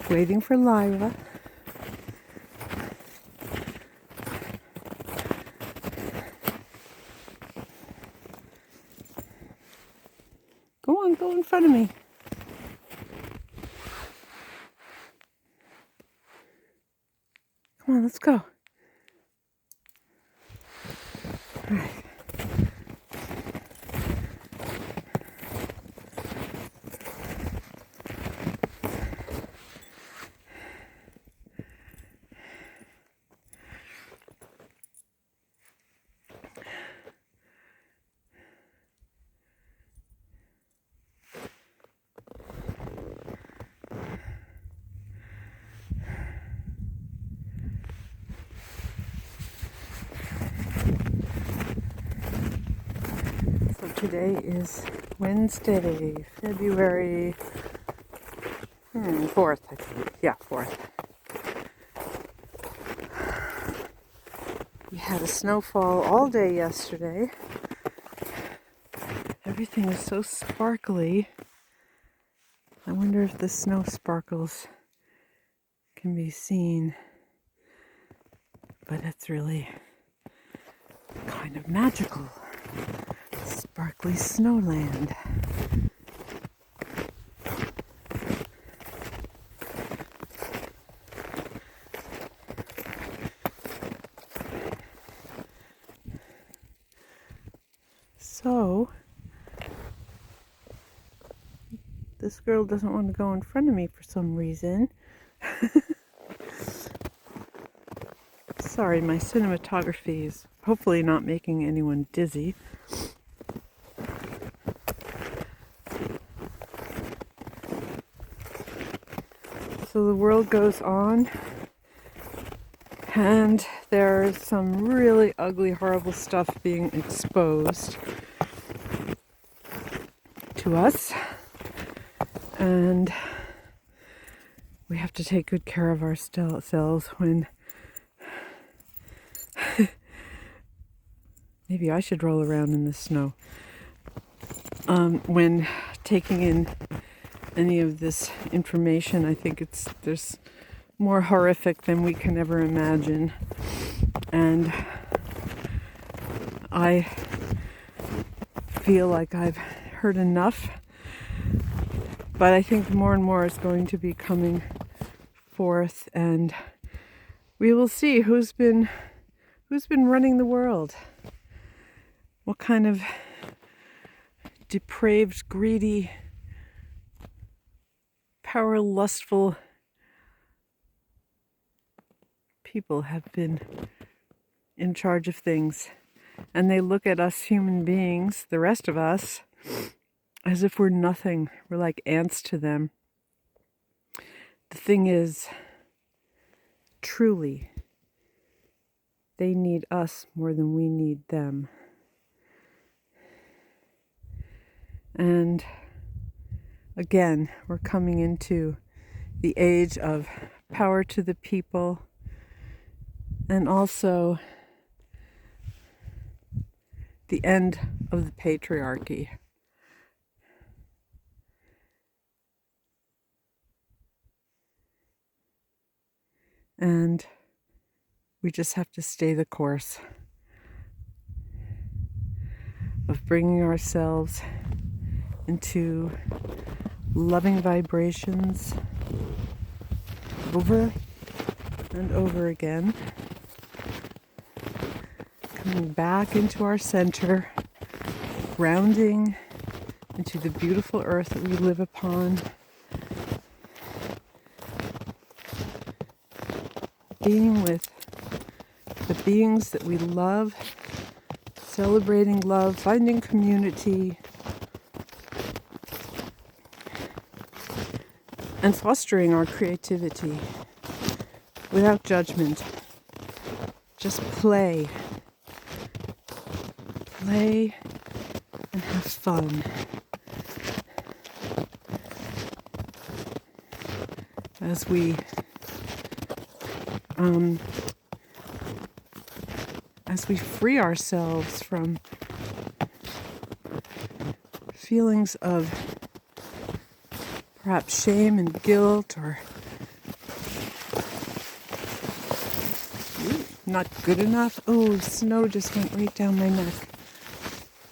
waiting for Lyra. Go on, go in front of me. Come on, let's go. All right. So today is Wednesday, February 4th, I think. Yeah, 4th. We had a snowfall all day yesterday. Everything is so sparkly. I wonder if the snow sparkles can be seen. But it's really kind of magical. Sparkly snowland. So, this girl doesn't want to go in front of me for some reason. Sorry, my cinematography is hopefully not making anyone dizzy. So the world goes on, and there's some really ugly, horrible stuff being exposed to us, and we have to take good care of ourselves when maybe I should roll around in the snow when taking in any of this information. I think there's more horrific than we can ever imagine, and I feel like I've heard enough, but I think more and more is going to be coming forth, and we will see who's been running the world, what kind of depraved, greedy, power lustful people have been in charge of things, and they look at us human beings, the rest of us, as if we're nothing. We're like ants to them. The thing is, truly, they need us more than we need them. And again, we're coming into the age of power to the people, and also the end of the patriarchy. And we just have to stay the course of bringing ourselves into loving vibrations over and over again, coming back into our center, grounding into the beautiful earth that we live upon, being with the beings that we love, celebrating love, finding community, and fostering our creativity without judgment. Just play. Play and have fun. As we free ourselves from feelings of perhaps shame and guilt, or not good enough. Oh, snow just went right down my neck.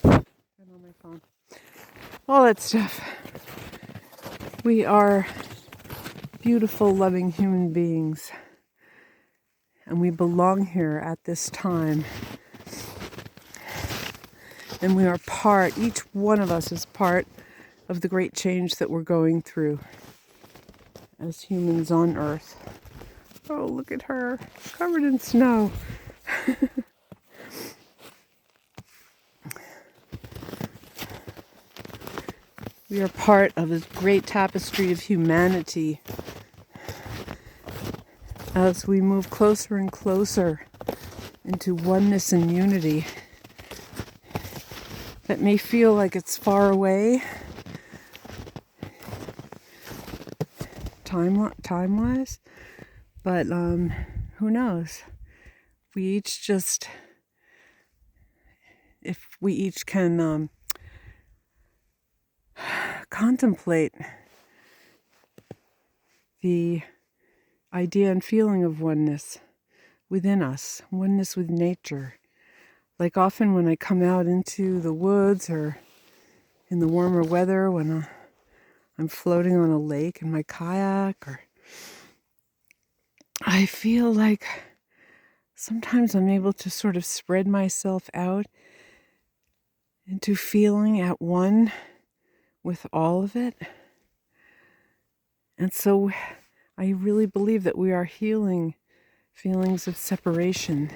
And on my phone. All that stuff. We are beautiful, loving human beings. And we belong here at this time. And we are part, each one of us is part of the great change that we're going through as humans on Earth. Oh, look at her, covered in snow. We are part of this great tapestry of humanity as we move closer and closer into oneness and unity that may feel like it's far away time-wise, but who knows? If we each can contemplate the idea and feeling of oneness within us, oneness with nature. Like often when I come out into the woods or in the warmer weather, when I'm floating on a lake in my kayak, or I feel like sometimes I'm able to sort of spread myself out into feeling at one with all of it. And so I really believe that we are healing feelings of separation.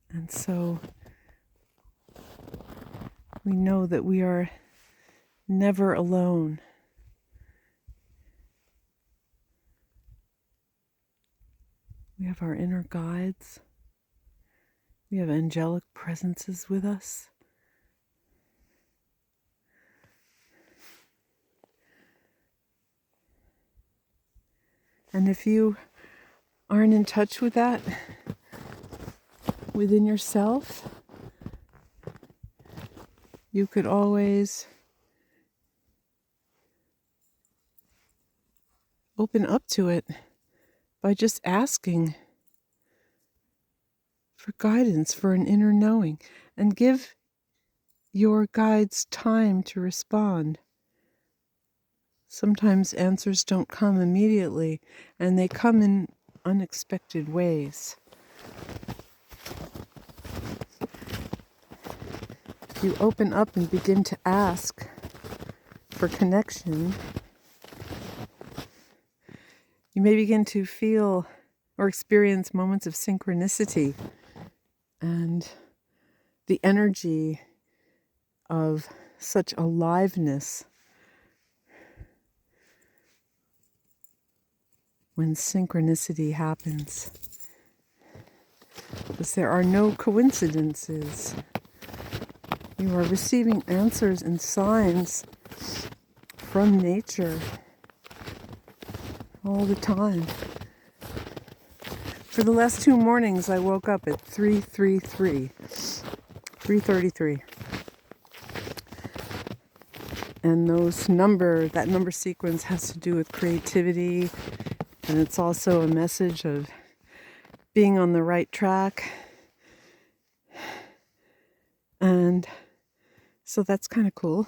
And so we know that we are never alone. We have our inner guides. We have angelic presences with us. And if you aren't in touch with that within yourself, you could always open up to it by just asking for guidance, for an inner knowing, and give your guides time to respond. Sometimes answers don't come immediately, and they come in unexpected ways. If you open up and begin to ask for connection, you may begin to feel or experience moments of synchronicity and the energy of such aliveness when synchronicity happens. Because there are no coincidences. You are receiving answers and signs from nature all the time. For the last 2 mornings, I woke up at 3:33. And that number sequence has to do with creativity, and it's also a message of being on the right track. And so that's kind of cool.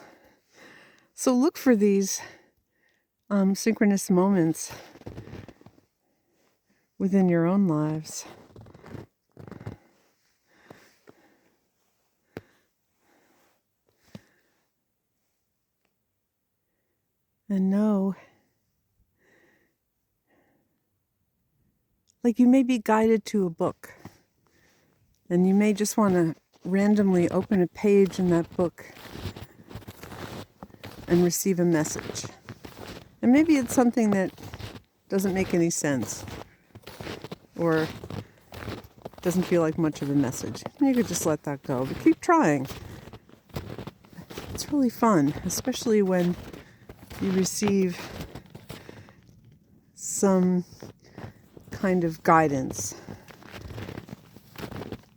So look for these synchronous moments within your own lives. And know, like you may be guided to a book, and you may just want to randomly open a page in that book and receive a message. And maybe it's something that doesn't make any sense or doesn't feel like much of a message. You could just let that go, but keep trying. It's really fun, especially when you receive some kind of guidance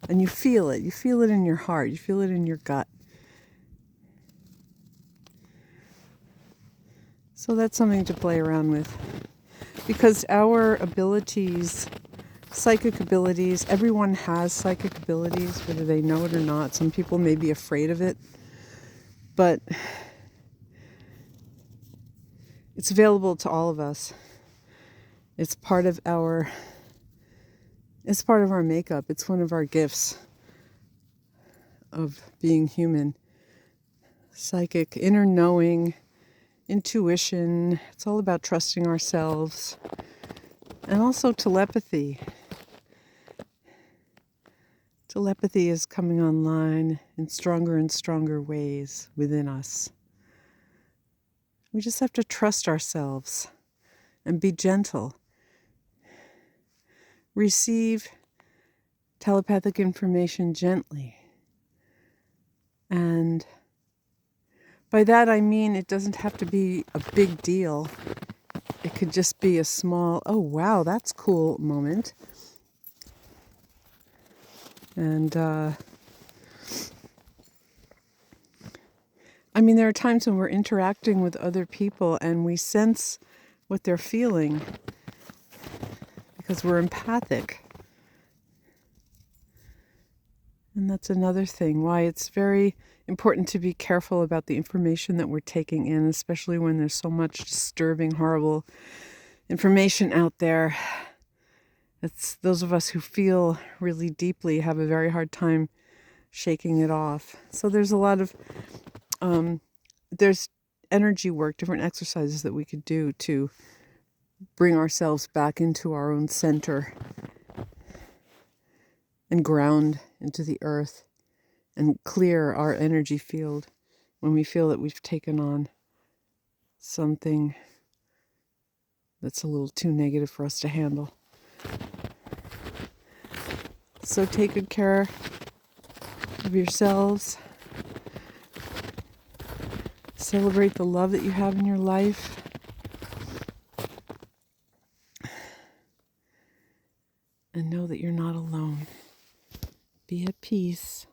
and you feel it in your heart, you feel it in your gut. So that's something to play around with. Because our abilities, psychic abilities, everyone has psychic abilities, whether they know it or not. Some people may be afraid of it, but it's available to all of us. It's part of our makeup. It's one of our gifts of being human. Psychic, inner knowing, intuition. It's all about trusting ourselves. And also telepathy. Telepathy is coming online in stronger and stronger ways within us. We just have to trust ourselves and be gentle. Receive telepathic information gently. And by that I mean it doesn't have to be a big deal. It could just be a small, oh wow, that's cool moment. And there are times when we're interacting with other people and we sense what they're feeling because we're empathic. And that's another thing, why it's very important to be careful about the information that we're taking in, especially when there's so much disturbing, horrible information out there. It's those of us who feel really deeply have a very hard time shaking it off. So there's a lot of, there's energy work, different exercises that we could do to bring ourselves back into our own center and ground into the earth and clear our energy field when we feel that we've taken on something that's a little too negative for us to handle. So take good care of yourselves. Celebrate the love that you have in your life. And know that you're not alone. Be at peace.